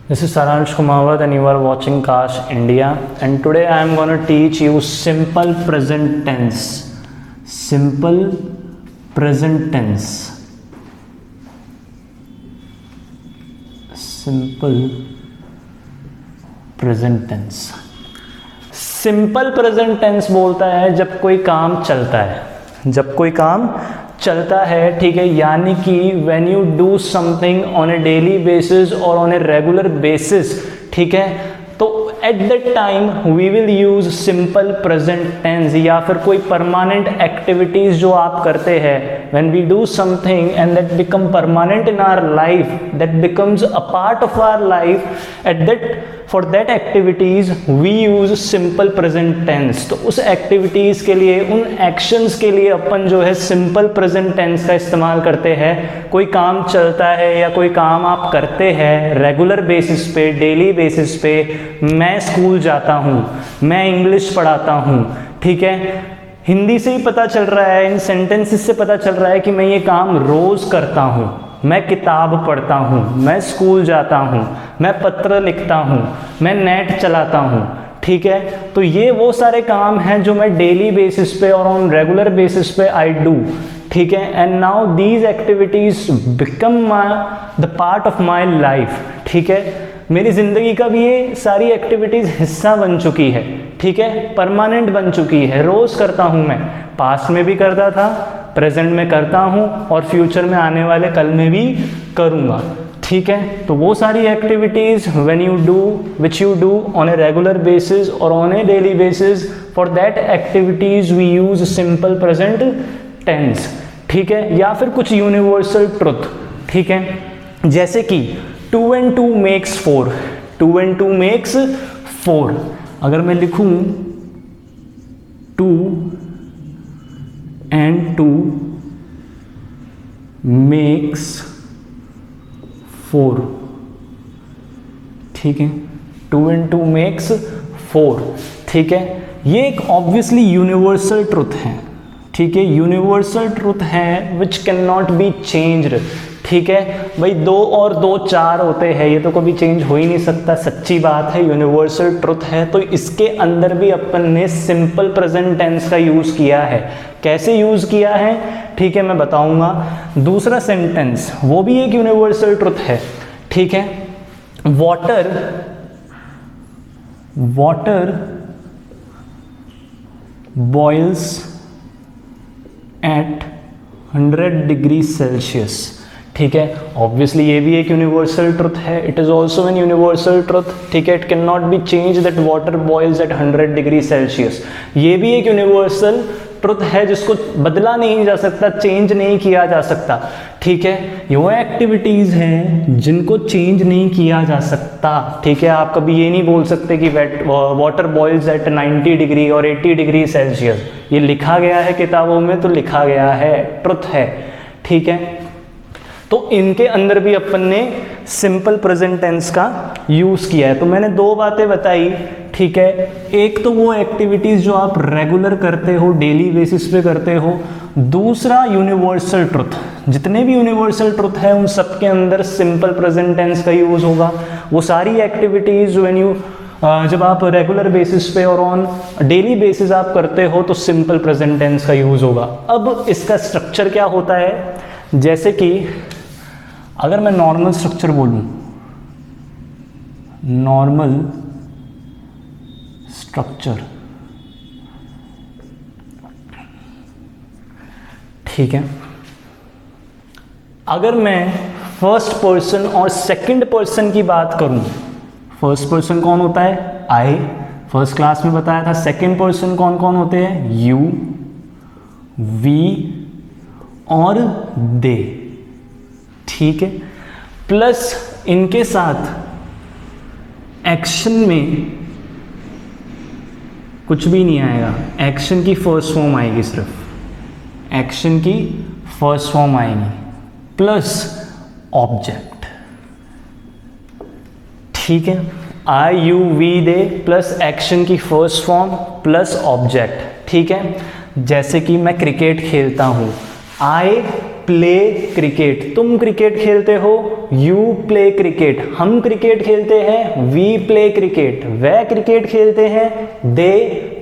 This is Saransh Kumawat and you are watching Kash India, and today I am going to teach you simple present tense. Simple present tense. Simple present tense. Simple present tense बोलता है जब कोई काम चलता है, जब कोई काम चलता है, ठीक है, यानी कि when you do something on a daily basis और ऑन ए रेगुलर बेसिस, ठीक है, तो at that time we will use simple present tense. या फिर कोई परमानेंट एक्टिविटीज जो आप करते हैं, when we do something and that become permanent in our life, that becomes a part of our life, at that for that activities we use simple present tense. तो उस activities के लिए, उन actions के लिए अपन जो है सिंपल प्रेजेंट टेंस का इस्तेमाल करते हैं। कोई काम चलता है या कोई काम आप करते हैं रेगुलर बेसिस पे, डेली बेसिस पे, मैं स्कूल जाता हूँ, मैं इंग्लिश पढ़ाता हूँ, ठीक है, हिंदी से ही पता चल रहा है, इन सेंटेंसेस से पता चल रहा है कि मैं ये काम रोज करता हूँ। मैं किताब पढ़ता हूँ, मैं स्कूल जाता हूँ, मैं पत्र लिखता हूँ, मैं नेट चलाता हूँ, ठीक है। तो ये वो सारे काम हैं जो मैं डेली बेसिस पे और ऑन रेगुलर बेसिस पे आई डू, ठीक है। And now these activities become the part of my life, ठीक है। मेरी ज़िंदगी का भी ये सारी एक्टिविटीज़ हिस्सा बन चुकी है, ठीक है, परमानेंट बन चुकी है। रोज़ करता हूँ मैं, पास्ट में भी करता था, प्रेजेंट में करता हूँ और फ्यूचर में आने वाले कल में भी करूँगा, ठीक है। तो वो सारी activities when you do, which you do on a regular basis और on a daily basis, for that activities we use simple present tense, ठीक है। या फिर कुछ यूनिवर्सल ट्रुथ, ठीक है, जैसे कि 2 and 2 makes 4, 2 and 2 makes 4। अगर मैं लिखूं 2 and 2 makes 4, ठीक है, 2 and 2 makes 4, ठीक है। ये एक ऑब्वियसली यूनिवर्सल ट्रुथ है, ठीक है, यूनिवर्सल ट्रुथ है which can not be changed, ठीक है। भाई 2 और 2 4 होते हैं, ये तो कभी चेंज हो ही नहीं सकता, सच्ची बात है, यूनिवर्सल ट्रुथ है। तो इसके अंदर भी अपन ने सिंपल प्रेजेंट टेंस का यूज़ किया है। कैसे यूज़ किया है, ठीक है, मैं बताऊंगा। दूसरा सेंटेंस वो भी एक यूनिवर्सल ट्रुथ है, ठीक है। Water boils at 100 degree Celsius, ठीक है। ऑब्वियसली ये भी एक यूनिवर्सल ट्रुथ है, it is also an universal truth, ठीक है। It can not be change that water boils at 100 degree Celsius. ये भी एक यूनिवर्सल ट्रुथ है जिसको बदला नहीं जा सकता, चेंज नहीं किया जा सकता, ठीक है। ये वो एक्टिविटीज़ हैं जिनको चेंज नहीं किया जा सकता, ठीक है। आप कभी ये नहीं बोल सकते कि वाटर बॉइल्स एट 90 डिग्री और 80 डिग्री सेल्सियस। ये लिखा गया है किताबों में तो लिखा गया है, ट्रुथ है, ठीक है। तो इनके अंदर भी अपन ने सिंपल प्रेजेंट टेंस का यूज़ किया है। तो मैंने 2 बातें बताई, ठीक है। एक तो वो एक्टिविटीज़ जो आप रेगुलर करते हो, डेली बेसिस पे करते हो। दूसरा यूनिवर्सल ट्रुथ, जितने भी यूनिवर्सल ट्रुथ है उन सब के अंदर सिंपल प्रेजेंट टेंस का यूज़ होगा। वो सारी एक्टिविटीज़ व्हेन यू जब आप रेगुलर बेसिस पे और ऑन डेली बेसिस आप करते हो तो सिंपल प्रेजेंट टेंस का यूज़ होगा। अब इसका स्ट्रक्चर क्या होता है, जैसे कि अगर मैं नॉर्मल स्ट्रक्चर बोलूं, नॉर्मल स्ट्रक्चर, ठीक है। अगर मैं फर्स्ट पर्सन और सेकंड पर्सन की बात करूं, फर्स्ट पर्सन कौन होता है, आई, फर्स्ट क्लास में बताया था। सेकंड पर्सन कौन कौन होते हैं, यू, वी और दे, ठीक है। प्लस इनके साथ एक्शन में कुछ भी नहीं आएगा, एक्शन की फर्स्ट फॉर्म आएगी, सिर्फ एक्शन की फर्स्ट फॉर्म आएगी, प्लस ऑब्जेक्ट, ठीक है। I, you, we, they plus action की फर्स्ट फॉर्म प्लस ऑब्जेक्ट, ठीक है। जैसे कि मैं क्रिकेट खेलता हूँ, आई प्ले क्रिकेट, तुम क्रिकेट खेलते हो, यू प्ले क्रिकेट, हम क्रिकेट खेलते हैं, वी प्ले क्रिकेट, वह क्रिकेट खेलते हैं, दे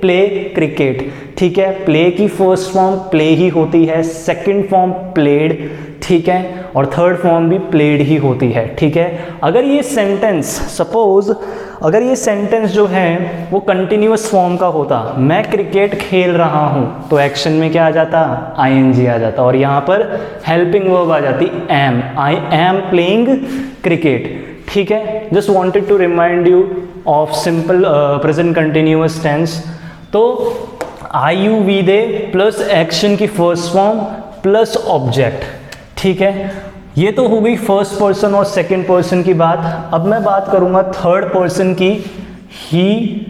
प्ले क्रिकेट। ठीक है, प्ले की फर्स्ट फॉर्म प्ले ही होती है, सेकंड फॉर्म प्लेड, ठीक है, और थर्ड फॉर्म भी प्लेड ही होती है। ठीक है, अगर ये सेंटेंस सपोज अगर ये सेंटेंस जो है वो कंटिन्यूअस फॉर्म का होता, मैं क्रिकेट खेल रहा हूं, तो एक्शन में क्या आ जाता, आईएनजी आ जाता, और यहां पर हेल्पिंग वर्ब आ जाती am, I am playing cricket. ठीक है, just wanted to remind you of simple present continuous tense. तो I you we they plus action की फर्स्ट फॉर्म प्लस ऑब्जेक्ट। ठीक है, ये तो हो गई फर्स्ट पर्सन और सेकंड पर्सन की बात। अब मैं बात करूंगा थर्ड पर्सन की, ही,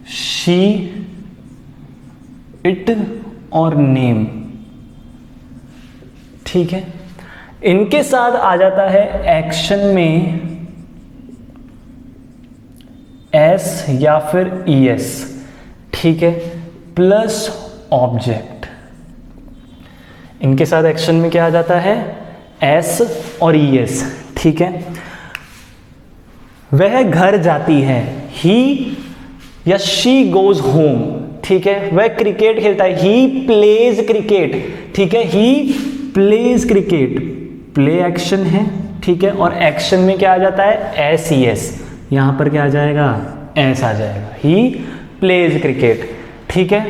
शी, इट और नेम। ठीक है, इनके साथ आ जाता है एक्शन में एस या फिर ईएस। ठीक है, प्लस ऑब्जेक्ट। इनके साथ एक्शन में क्या आ जाता है, एस और ईएस। ठीक है, वह घर जाती है, ही या शी गोज होम। ठीक है, वह क्रिकेट खेलता है, ही प्लेज क्रिकेट। ठीक है, he plays cricket, play action है। ठीक है, और एक्शन में क्या आ जाता है, एस ई एस, यहां पर क्या आ जाएगा, एस आ जाएगा, ही प्लेज क्रिकेट। ठीक है,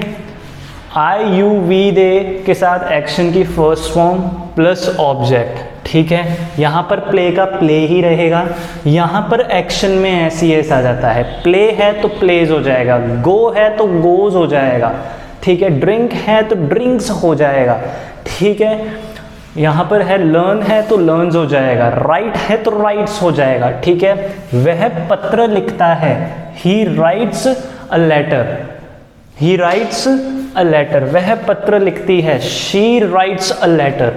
आई यू वी दे के साथ एक्शन की फर्स्ट फॉर्म प्लस ऑब्जेक्ट। ठीक है, यहां पर प्ले का प्ले ही रहेगा, यहां पर एक्शन में एस ई एस आ जाता है, प्ले है तो प्लेज हो जाएगा, गो है तो गोज हो जाएगा। ठीक है, ड्रिंक है तो ड्रिंक्स हो जाएगा। ठीक है, यहां पर है लर्न है तो लर्न्स हो जाएगा, राइट है तो राइट्स हो जाएगा। ठीक है, वह पत्र लिखता है, he writes a letter, he writes a letter, वह पत्र लिखती है, शी राइट्स अ लेटर।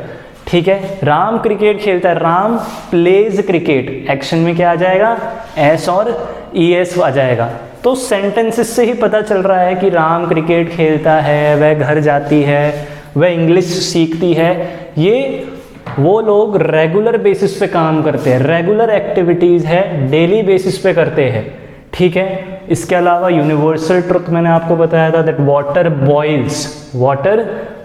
ठीक है, राम क्रिकेट खेलता है, राम प्लेज क्रिकेट, एक्शन में क्या आ जाएगा, एस और ई एस आ जाएगा। तो सेंटेंसेस से ही पता चल रहा है कि राम क्रिकेट खेलता है, वह घर जाती है, वह इंग्लिश सीखती है। ये वो लोग रेगुलर बेसिस पे काम करते हैं, रेगुलर एक्टिविटीज़ है, डेली बेसिस पे करते हैं। ठीक है, इसके अलावा यूनिवर्सल ट्रुथ मैंने आपको बताया था that water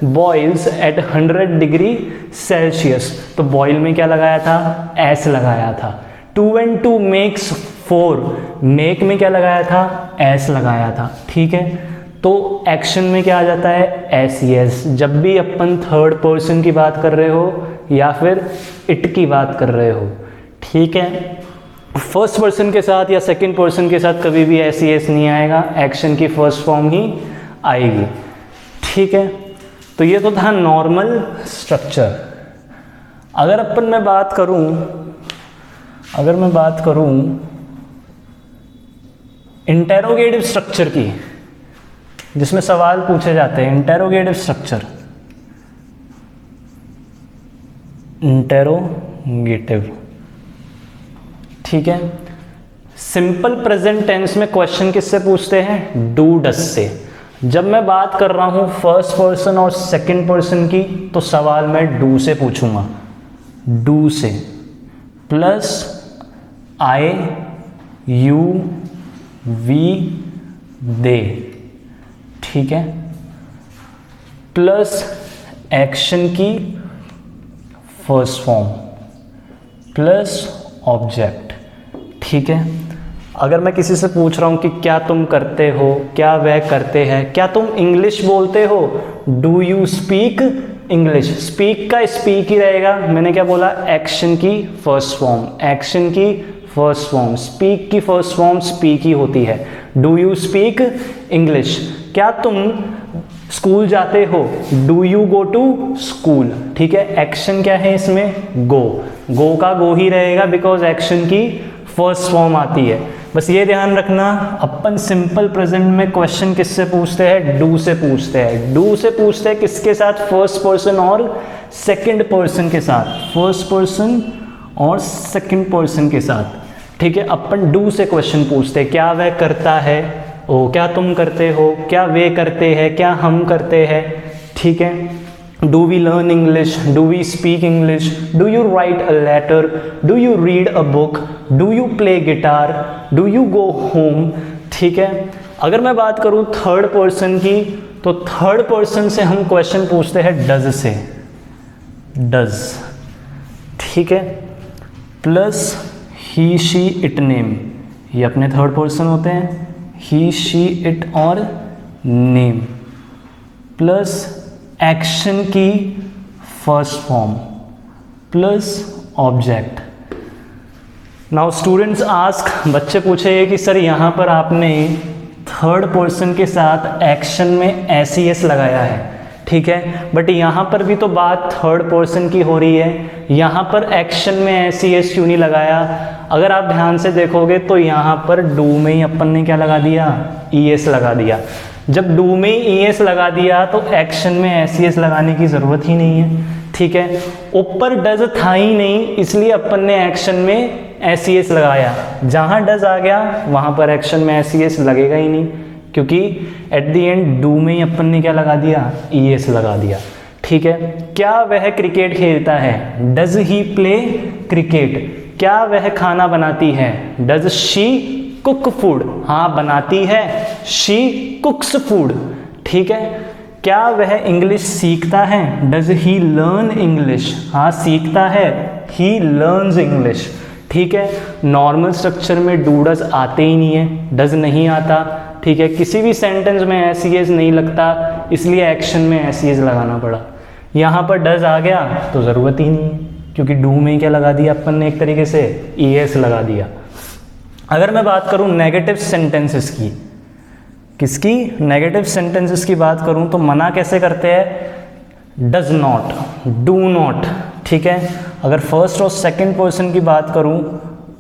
boils at 100 degree Celsius. तो बॉइल में क्या लगाया था, एस लगाया था। 2 and 2 makes 4, मेक में क्या लगाया था, एस लगाया था। ठीक है, तो एक्शन में क्या आ जाता है, एस यस, जब भी अपन थर्ड पर्सन की बात कर रहे हो या फिर इट की बात कर रहे हो। ठीक है, फर्स्ट पर्सन के साथ या सेकंड पर्सन के साथ कभी भी एस एस नहीं आएगा, एक्शन की फर्स्ट फॉर्म ही आएगी। ठीक है, तो ये तो था नॉर्मल स्ट्रक्चर। अगर मैं बात करूं इंटेरोगेटिव स्ट्रक्चर की, जिसमें सवाल पूछे जाते हैं, इंटेरोगेटिव स्ट्रक्चर, इंटेरोगेटिव। ठीक है, सिंपल प्रेजेंट टेंस में क्वेश्चन किससे पूछते हैं, डू डस से। जब मैं बात कर रहा हूं फर्स्ट पर्सन और सेकंड पर्सन की, तो सवाल मैं डू से पूछूंगा, डू से, प्लस आई यू वी दे। ठीक है, प्लस एक्शन की फर्स्ट फॉर्म प्लस ऑब्जेक्ट। ठीक है, अगर मैं किसी से पूछ रहा हूं कि क्या तुम करते हो, क्या वह करते हैं, क्या तुम इंग्लिश बोलते हो, do you speak English, speak का स्पीक ही रहेगा। मैंने क्या बोला, एक्शन की फर्स्ट फॉर्म, एक्शन की फर्स्ट फॉर्म, स्पीक की फर्स्ट फॉर्म स्पीक ही होती है। डू यू स्पीक इंग्लिश, क्या तुम स्कूल जाते हो, do you go to school. ठीक है, एक्शन क्या है इसमें, गो का गो ही रहेगा बिकॉज एक्शन की फर्स्ट फॉर्म आती है। बस ये ध्यान रखना, अपन सिंपल प्रेजेंट में क्वेश्चन किससे पूछते हैं, डू से पूछते हैं। डू से पूछते हैं किसके साथ, फर्स्ट पर्सन और सेकंड पर्सन के साथ, फर्स्ट पर्सन और सेकंड पर्सन के साथ। ठीक है, अपन डू से क्वेश्चन पूछते हैं, क्या वह करता है, क्या तुम करते हो, क्या वे करते हैं, क्या हम करते हैं। ठीक है, Do we learn English? Do we speak English? Do you write a letter? Do you read a book? Do you play guitar? Do you go home? ठीक है, अगर मैं बात करूँ थर्ड पर्सन की, तो थर्ड पर्सन से हम क्वेश्चन पूछते हैं डज से, डज, ठीक है, plus he she it name, ये अपने थर्ड पर्सन होते हैं, ही शी इट और नेम, प्लस एक्शन की first form plus object. Now students ask, बच्चे पूछे कि सर यहाँ पर आपने थर्ड पर्सन के साथ एक्शन में एस लगाया है, ठीक है, बट यहाँ पर भी तो बात थर्ड पर्सन की हो रही है, यहाँ पर एक्शन में एस क्यों नहीं लगाया? अगर आप ध्यान से देखोगे तो यहाँ पर डू में ही अपन ने क्या लगा दिया, ईएस लगा दिया। जब डू में ईएस लगा दिया तो एक्शन में एस लगाने की ज़रूरत ही नहीं है, ठीक है, ऊपर डज था ही नहीं, इसलिए अपन ने एक्शन में एस लगाया। जहाँ डज आ गया वहाँ पर एक्शन में एस लगेगा ही नहीं, क्योंकि एट द एंड डू में ही अपन ने क्या लगा दिया, ईएस लगा दिया, ठीक है। क्या वह क्रिकेट खेलता है? Does he play cricket. क्या वह खाना बनाती है? Does she cook food. हाँ बनाती है, शी कुक्स फूड, ठीक है। क्या वह इंग्लिश सीखता है? Does he learn English. हाँ सीखता है, ही लर्न्स इंग्लिश, ठीक है। नॉर्मल स्ट्रक्चर में डू डज आते ही नहीं है, डज नहीं आता, ठीक है, किसी भी सेंटेंस में एस नहीं लगता, इसलिए एक्शन में एस लगाना पड़ा। यहाँ पर डज आ गया तो ज़रूरत ही नहीं है, क्योंकि डू में क्या लगा दिया अपन ने, एक तरीके से ईएस लगा दिया। अगर मैं बात करूँ नेगेटिव सेंटेंसेस की, किसकी? नेगेटिव सेंटेंसेस की बात करूँ तो मना कैसे करते हैं? डज नॉट, डू नॉट, ठीक है। अगर फर्स्ट और सेकंड पर्सन की बात करूँ,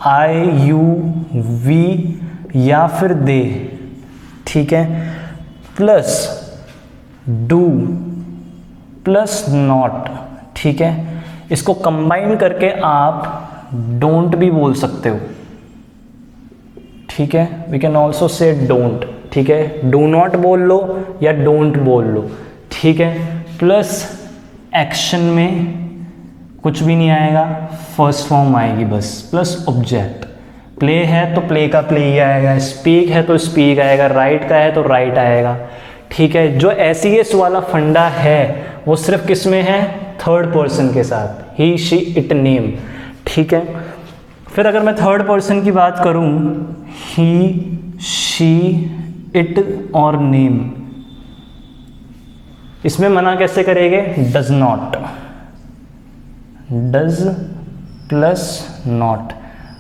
आई, यू, वी या फिर दे, ठीक है, प्लस डू प्लस नॉट, ठीक है, इसको कंबाइन करके आप डोंट भी बोल सकते हो, ठीक है, we can also say don't, ठीक है, डू नॉट बोल लो या डोंट बोल लो, ठीक है, प्लस एक्शन में कुछ भी नहीं आएगा, फर्स्ट फॉर्म आएगी बस, प्लस ऑब्जेक्ट। प्ले है तो प्ले का प्ले ही आएगा, स्पीक है तो स्पीक आएगा, राइट का है तो राइट आएगा, ठीक है। जो एस वाला फंडा है वो सिर्फ किस में है? थर्ड पर्सन के साथ, ही शी इट नेम, ठीक है। फिर अगर मैं थर्ड पर्सन की बात करूं, ही शी इट और नेम, इसमें मना कैसे करेंगे? Does not, does plus not,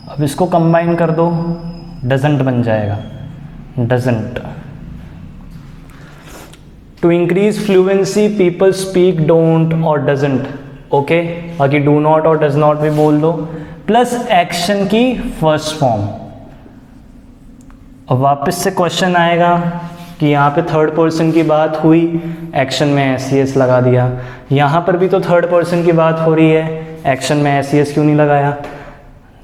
अब इसको कंबाइन कर दो, डजंट बन जाएगा, doesn't. To increase fluency people speak don't और डजंट, ओके, बाकी डू नॉट और डज नॉट भी बोल दो, प्लस एक्शन की फर्स्ट फॉर्म। अब वापस से क्वेश्चन आएगा कि यहाँ पे थर्ड पर्सन की बात हुई, एक्शन में एस लगा दिया, यहाँ पर भी तो थर्ड पर्सन की बात हो रही है, एक्शन में एस क्यों नहीं लगाया?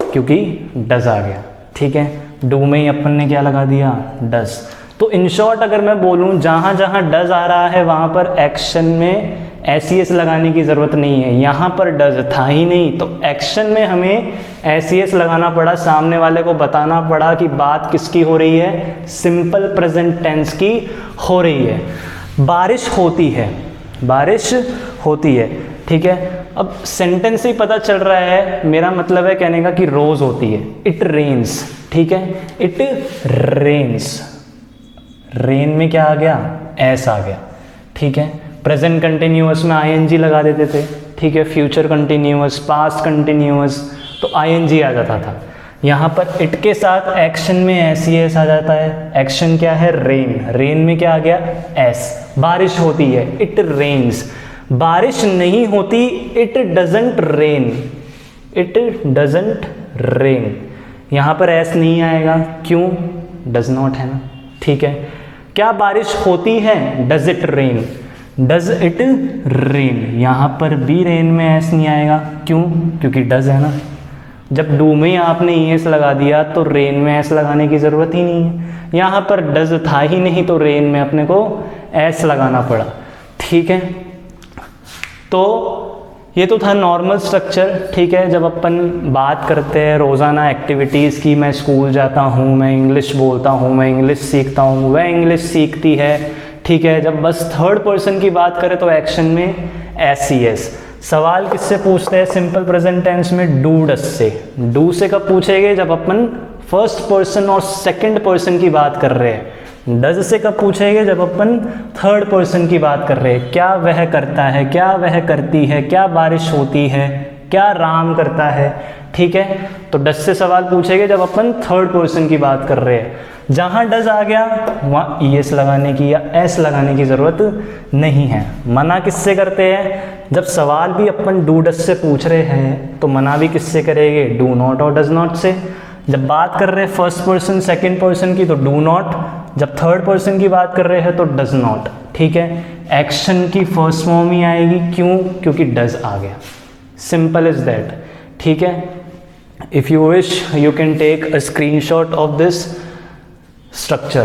क्योंकि डज आ गया, ठीक है, डू में ही अपन ने क्या लगा दिया? डज। तो इन शॉर्ट अगर मैं बोलूँ, जहाँ जहाँ डज आ रहा है वहाँ पर एक्शन में एस लगाने की ज़रूरत नहीं है, यहाँ पर डज था ही नहीं, तो एक्शन में हमें एस लगाना पड़ा, सामने वाले को बताना पड़ा कि बात किसकी हो रही है, सिंपल प्रेजेंट टेंस की हो रही है। बारिश होती है, बारिश होती है, ठीक है। अब सेंटेंस से ही पता चल रहा है, मेरा मतलब है कहने का कि रोज़ होती है, इट रेन्स, ठीक है, इट रेन्स, रेन में क्या आ गया? एस आ गया, ठीक है। प्रेजेंट कंटिन्यूअस में आईएनजी लगा देते थे, ठीक है, फ्यूचर कंटिन्यूअस, पास्ट कंटिन्यूअस, तो आईएनजी आ जाता था। यहाँ पर इट के साथ एक्शन में एस आ जाता है, एक्शन क्या है? रेन, रेन में क्या आ गया? एस। बारिश होती है, इट रेन्स, बारिश नहीं होती, it doesn't rain, it doesn't rain. यहाँ पर एस नहीं आएगा, क्यों? डज नॉट है ना, ठीक है। क्या बारिश होती है? Does it rain, does it rain, यहाँ पर भी रेन में एस नहीं आएगा, क्यों? क्योंकि डज है ना। जब डू में आपने एस लगा दिया तो रेन में एस लगाने की ज़रूरत ही नहीं है, यहाँ पर डज था ही नहीं तो रेन में अपने को एस लगाना पड़ा, ठीक है। तो ये तो था नॉर्मल स्ट्रक्चर, ठीक है। जब अपन बात करते हैं रोज़ाना एक्टिविटीज़ की, मैं स्कूल जाता हूँ, मैं इंग्लिश बोलता हूँ, मैं इंग्लिश सीखता हूँ, वह इंग्लिश सीखती है, ठीक है। जब बस थर्ड पर्सन की बात करें तो एक्शन में SES। सवाल किससे पूछते हैं सिंपल प्रेजेंट टेंस में? डू डस से। डू से कब पूछेंगे? जब अपन फर्स्ट पर्सन और सेकंड पर्सन की बात कर रहे हैं। डज से कब पूछेंगे? जब अपन थर्ड पर्सन की बात कर रहे हैं। क्या वह करता है, क्या वह करती है, क्या बारिश होती है, क्या राम करता है, ठीक है। तो डज से सवाल पूछेंगे जब अपन थर्ड पर्सन की बात कर रहे हैं। जहाँ डज आ गया वहाँ ES लगाने की या S लगाने की ज़रूरत नहीं है। मना किससे करते हैं? जब सवाल भी अपन डू डज से पूछ रहे हैं तो मना भी किससे करेंगे? डू नॉट और डज नॉट से। जब बात कर रहे हैं फर्स्ट पर्सन सेकंड पर्सन की तो डू नॉट, जब थर्ड पर्सन की बात कर रहे हैं तो डज नॉट, ठीक है। एक्शन की फर्स्ट फॉर्म ही आएगी, क्यों? क्योंकि डज आ गया। सिंपल इज दैट, ठीक है। If you wish you can take a screenshot of this structure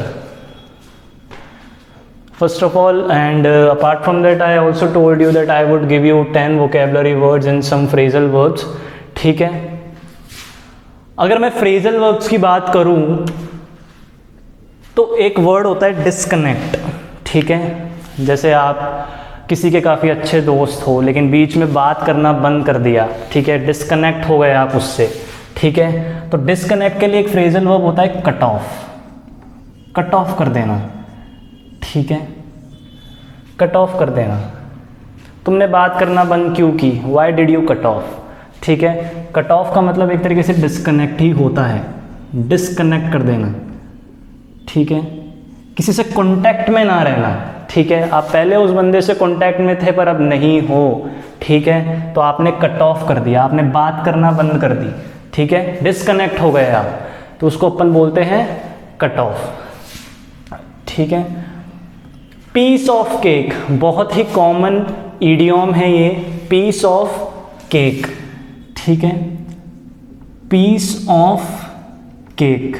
first of all, and apart from that I also told you that I would give you 10 vocabulary words and some phrasal verbs, ठीक है। अगर मैं phrasal verbs की बात करूं तो एक word होता है डिस्कनेक्ट, ठीक है। जैसे आप किसी के काफ़ी अच्छे दोस्त हो लेकिन बीच में बात करना बंद कर दिया, ठीक है, डिस्कनेक्ट हो गए आप उससे, ठीक है। तो डिस्कनेक्ट के लिए एक फ्रेजल वर्ब होता है कट ऑफ, कट ऑफ कर देना, ठीक है, कट ऑफ कर देना। तुमने बात करना बंद क्यों की? Why did you cut off, ठीक है। कट ऑफ का मतलब एक तरीके से डिस्कनेक्ट ही होता है, डिस्कनेक्ट कर देना, ठीक है। किसी से कांटेक्ट में ना रहना, ठीक है। आप पहले उस बंदे से कांटेक्ट में थे पर अब नहीं हो, ठीक है, तो आपने कट ऑफ कर दिया, आपने बात करना बंद कर दी, ठीक है, डिस्कनेक्ट हो गए आप, तो उसको अपन बोलते हैं कट ऑफ, ठीक है। पीस ऑफ केक बहुत ही कॉमन इडियम है ये, पीस ऑफ केक, ठीक है, piece of cake.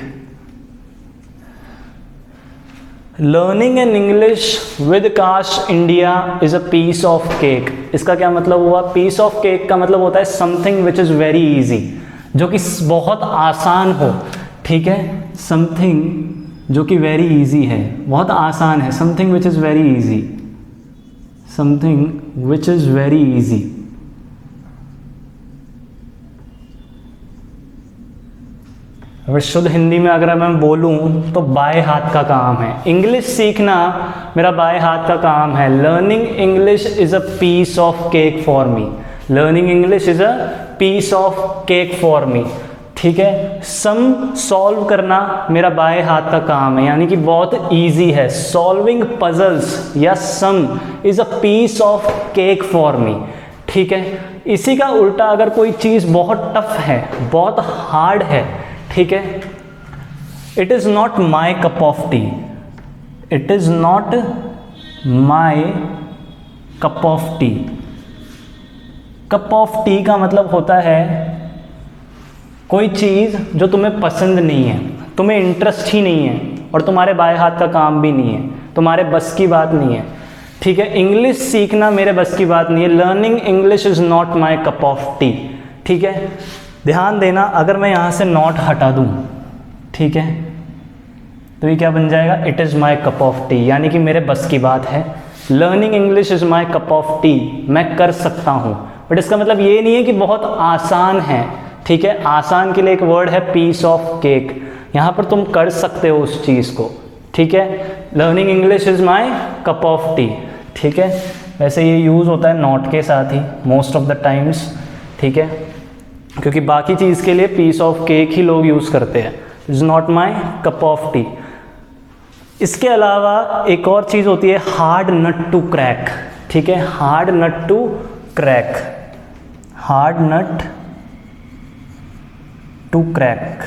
Learning an English with काश India is a piece of cake. इसका क्या मतलब हुआ? पीस ऑफ केक का मतलब होता है something which is very easy, जो कि बहुत आसान हो, ठीक है, समथिंग जो कि वेरी इजी है, बहुत आसान है, something which is very easy, something which is very easy. अगर शुद्ध हिंदी में अगर मैं बोलूं तो बाएं हाथ का काम है। इंग्लिश सीखना मेरा बाएं हाथ का काम है। Learning English is a piece of cake for me, learning English is a piece of cake for me, ठीक है। सम सॉल्व करना मेरा बाएं हाथ का काम है, यानी कि बहुत इजी है। सॉल्विंग पजल्स या sum is a piece of cake for me, ठीक है। इसी का उल्टा अगर कोई चीज़ बहुत टफ है, बहुत हार्ड है, ठीक है, it is not my cup of T, it is not my cup of T. Cup of T का मतलब होता है कोई चीज़ जो तुम्हें पसंद नहीं है, तुम्हें इंटरेस्ट ही नहीं है और तुम्हारे बाएं हाथ का काम भी नहीं है, तुम्हारे बस की बात नहीं है, ठीक है। इंग्लिश सीखना मेरे बस की बात नहीं है। Learning English is not my cup of T, ठीक है। ध्यान देना, अगर मैं यहाँ से नॉट हटा दूँ, ठीक है, तो ये क्या बन जाएगा? It is my cup of T, यानी कि मेरे बस की बात है। Learning English is my cup of T, मैं कर सकता हूँ, बट इसका मतलब ये नहीं है कि बहुत आसान है, ठीक है। आसान के लिए एक वर्ड है पीस ऑफ केक, यहाँ पर तुम कर सकते हो उस चीज़ को, ठीक है। Learning English is my cup of T, ठीक है। वैसे ये यूज़ होता है नॉट के साथ ही मोस्ट ऑफ द टाइम्स, ठीक है, क्योंकि बाकी चीज़ के लिए पीस ऑफ केक ही लोग यूज़ करते हैं। Is not my cup of T. इसके अलावा एक और चीज़ होती है हार्ड नट टू क्रैक, ठीक है, hard nut to crack, hard nut to crack.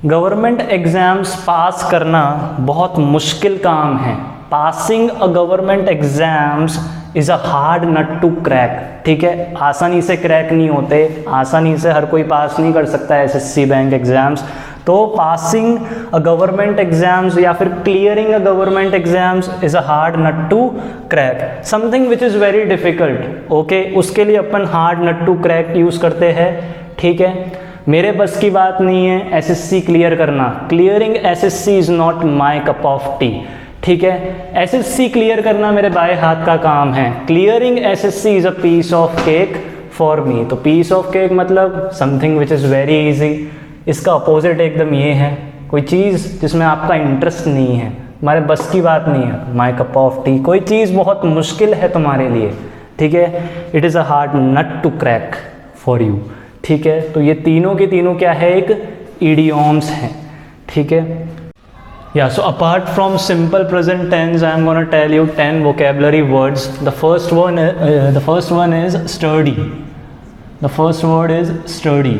Government exams pass करना बहुत मुश्किल काम है। Passing a government exams is a hard nut to crack, ठीक है। आसानी से क्रैक नहीं होते, आसानी से हर कोई पास नहीं कर सकता है एसएससी बैंक एग्जाम्स। तो तो पासिंग अ गवर्नमेंट एग्जाम्स या फिर clearing a government exams is a hard nut to crack, something which is very difficult. Okay, उसके लिए अपन hard nut to crack use करते हैं। ठीक है, मेरे बस की बात नहीं है एसएससी क्लियर करना, clearing SSC is not my cup of T. ठीक है, एसएससी क्लियर करना मेरे बाएं हाथ का काम है, clearing SSC is a piece of cake for me. तो पीस ऑफ केक मतलब something which is very easy. इसका अपोजिट एकदम ये है, कोई चीज़ जिसमें आपका इंटरेस्ट नहीं है, हमारे बस की बात नहीं है, माई कप ऑफ टी। कोई चीज़ बहुत मुश्किल है तुम्हारे लिए, ठीक है, it is a hard nut to crack for you. ठीक है, तो ये तीनों के तीनों क्या है, एक इडियोम्स हैं। ठीक है, yeah, so apart from simple present tense, I am going to tell you 10 vocabulary words. The first one is sturdy. The first word is sturdy.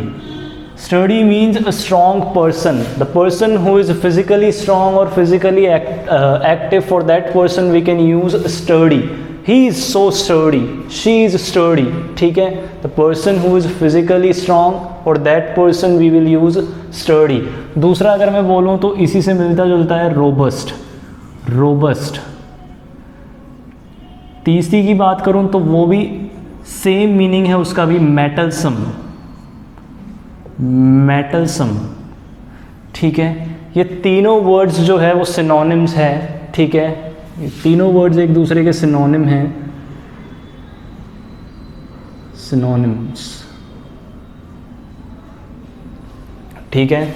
Sturdy means a strong person, the person who is physically strong or physically active. For that person we can use sturdy. He is so sturdy, she is sturdy. ठीक है, the person who is physically strong, for that person we will use sturdy. दूसरा अगर मैं बोलूँ तो इसी से मिलता जुलता है robust. robust. तीसरी की बात करूँ तो वो भी सेम मीनिंग है उसका भी, metalsome. मेटलसम। ठीक है, ये तीनों वर्ड्स जो है वो सिनोनिम्स है। ठीक है, ये तीनों वर्ड्स एक दूसरे के सिनोनिम हैं, सिनोनिम्स। ठीक है,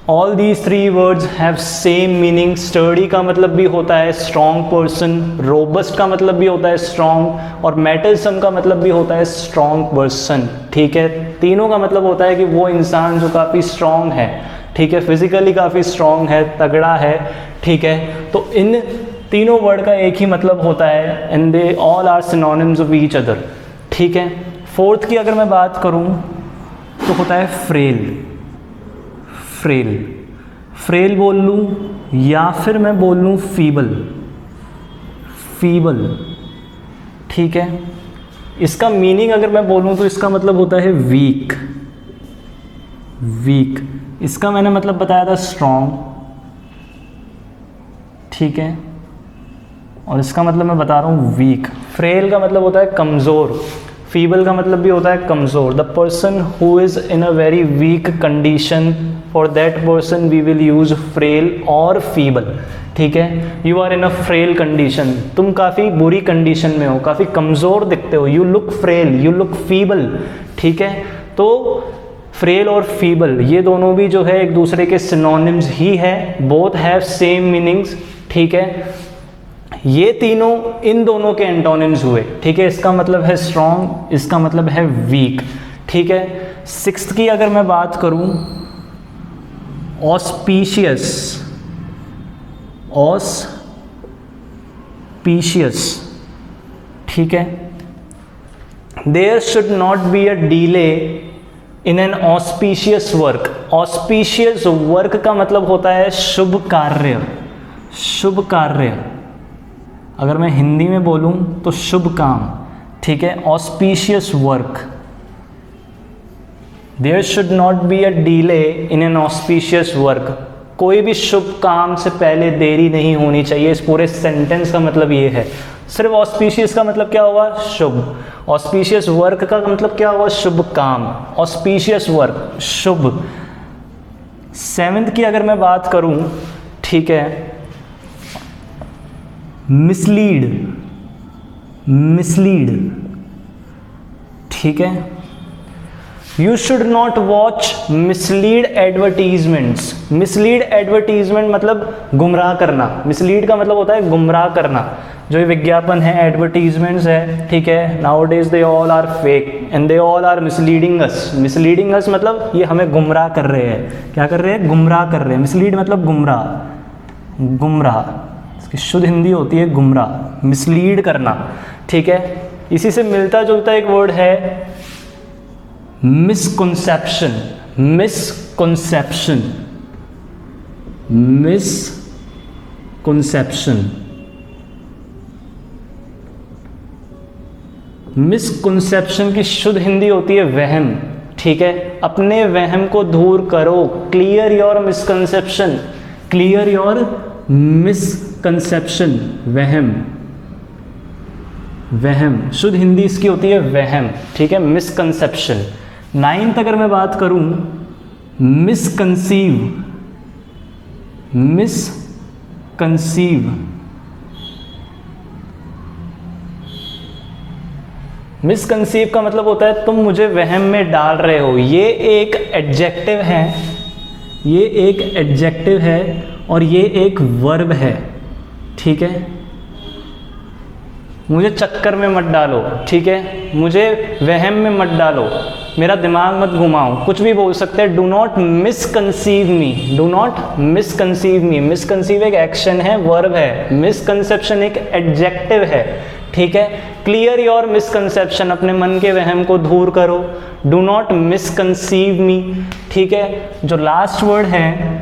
all these three words have same meaning. Sturdy का मतलब भी होता है स्ट्रॉन्ग पर्सन, रोबस्ट का मतलब भी होता है स्ट्रॉन्ग, और मेटलसम का मतलब भी होता है स्ट्रॉन्ग पर्सन। ठीक है, तीनों का मतलब होता है कि वो इंसान जो काफ़ी स्ट्रॉन्ग है, ठीक है, फिजिकली काफ़ी स्ट्रॉन्ग है, तगड़ा है। ठीक है, तो इन तीनों वर्ड का एक ही मतलब होता है, and they all are synonyms of each other. ठीक है, फोर्थ की अगर मैं बात करूँ तो होता है फ्रेल। फ्रेल, फ्रेल बोल लूँ या फिर मैं बोल लूँ फीबल। फीबल, ठीक है, इसका मीनिंग अगर मैं बोलूँ तो इसका मतलब होता है वीक। वीक, इसका मैंने मतलब बताया था स्ट्रॉन्ग। ठीक है, और इसका मतलब मैं बता रहा हूँ वीक। फ्रेल का मतलब होता है कमज़ोर, फीबल का मतलब भी होता है कमज़ोर। The person who is in a very weak condition, for that person we will use frail और फीबल। ठीक है, you are in a frail condition, तुम काफ़ी बुरी कंडीशन में हो, काफ़ी कमज़ोर दिखते हो, you look frail, you look feeble. ठीक है, तो फ्रेल और फीबल ये दोनों भी जो है एक दूसरे के सिनोनिम्स ही है, बोथ हैव सेम मीनिंग्स। ठीक है, ये तीनों इन दोनों के एंटोनिम्स हुए। ठीक है, इसका मतलब है स्ट्रॉन्ग, इसका मतलब है वीक। ठीक है, सिक्स्थ की अगर मैं बात करूं, ऑस्पीशियस। ऑस्पीशियस, ठीक है, there should not be a delay in an auspicious work. Auspicious work का मतलब होता है शुभ कार्य। शुभ कार्य, अगर मैं हिंदी में बोलूं तो शुभ काम। ठीक है, auspicious work, there should not be a delay in an auspicious work. कोई भी शुभ काम से पहले देरी नहीं होनी चाहिए। इस पूरे सेंटेंस का मतलब ये है। सिर्फ ऑस्पीशियस का मतलब क्या हुआ, शुभ। ऑस्पीशियस वर्क का मतलब क्या हुआ, शुभ काम। ऑस्पीशियस वर्क, शुभ। सेवेंथ की अगर मैं बात करूं, ठीक है, मिसलीड। मिसलीड, ठीक है, you should not watch mislead advertisements. Mislead advertisement मतलब गुमराह करना। मिसलीड का मतलब होता है गुमराह करना। जो ये विज्ञापन है, एडवर्टीजमेंट्स है, ठीक है, nowadays they all are fake and they all are misleading us. Misleading us मतलब ये हमें गुमराह कर रहे हैं। क्या कर रहे हैं, गुमराह कर रहे हैं। मिसलीड मतलब गुमराह। गुमराह, इसकी शुद्ध हिंदी होती है गुमराह, मिसलीड करना। ठीक है, इसी से मिलता जुलता एक वर्ड है मिसकंसेप्शन। मिसकंसेप्शन, मिसकंसेप्शन, मिसकंसेप्शन की शुद्ध हिंदी होती है वहम। ठीक है, अपने वहम को दूर करो, clear your misconception, clear your misconception, वहम, वहम शुद्ध हिंदी इसकी होती है वहम, ठीक है, मिसकंसेप्शन। 9th अगर मैं बात करूं, मिसकंसीव, मिसकंसीव, मिसकंसीव का मतलब होता है तुम मुझे वहम में डाल रहे हो। ये एक एडजेक्टिव है, ये एक एडजेक्टिव है और ये एक वर्ब है, ठीक है। मुझे चक्कर में मत डालो, ठीक है, मुझे वहम में मत डालो, मेरा दिमाग मत घुमाओ, कुछ भी बोल सकते हैं। Do not misconceive me, do not misconceive me. Misconceive एक एक्शन है, वर्ब है, मिसकंसेप्शन एक एडजेक्टिव है, ठीक है। क्लियर योर मिसकंसेप्शन, अपने मन के वहम को दूर करो। डू नॉट मिसकंसीव मी, ठीक है। जो लास्ट वर्ड है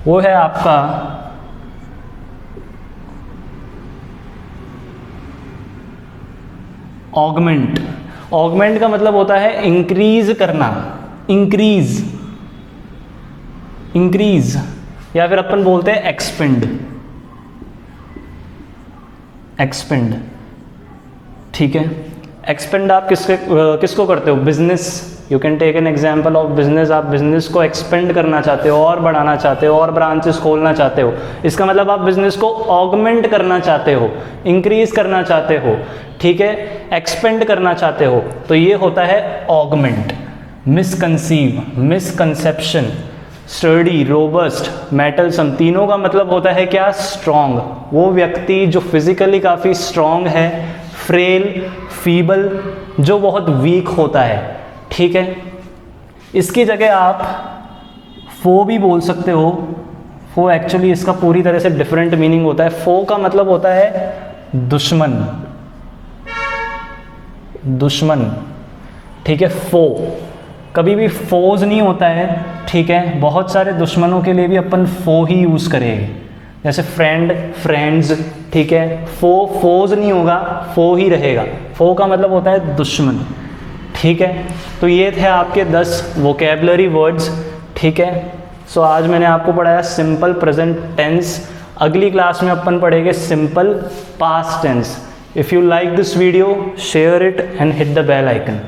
वो है आपका ऑगमेंट। ऑगमेंट का मतलब होता है इंक्रीज करना, इंक्रीज, इंक्रीज, या फिर अपन बोलते हैं एक्सपेंड, एक्सपेंड, ठीक है। एक्सपेंड आप किसको करते हो? Business. You can take an example of business. आप बिजनेस को एक्सपेंड करना चाहते हो, और बढ़ाना चाहते हो, और ब्रांचेस खोलना चाहते हो। इसका मतलब आप बिजनेस को ऑगमेंट करना चाहते हो, इंक्रीज करना चाहते हो, ठीक है, एक्सपेंड करना चाहते हो, तो ये होता है ऑगमेंट। मिसकंसीव, मिसकंसेप्शन, स्टर्डी, रोबस्ट, मेटलसम, तीनों का मतलब होता है क्या? स्ट्रॉन्ग। वो व्यक्ति जो फिजिकली काफ़ी स्ट्रॉन्ग है, फ्रेल, फीबल, जो बहुत वीक होता है, ठीक है। इसकी जगह आप फो भी बोल सकते हो। फो एक्चुअली इसका पूरी तरह से डिफरेंट मीनिंग होता है। फो का मतलब होता है दुश्मन, दुश्मन, ठीक है। फो कभी भी फोज नहीं होता है, ठीक है। बहुत सारे दुश्मनों के लिए भी अपन फो ही यूज़ करेंगे, जैसे फ्रेंड, फ्रेंड्स, ठीक है। फो, फोज नहीं होगा, फो ही रहेगा। फो का मतलब होता है दुश्मन, ठीक है। तो ये थे आपके 10 वोकेबलरी वर्ड्स, ठीक है। सो आज मैंने आपको पढ़ाया सिंपल प्रेजेंट टेंस। अगली क्लास में अपन पढ़ेंगे simple past tense. If you like this video, share it and hit the bell icon.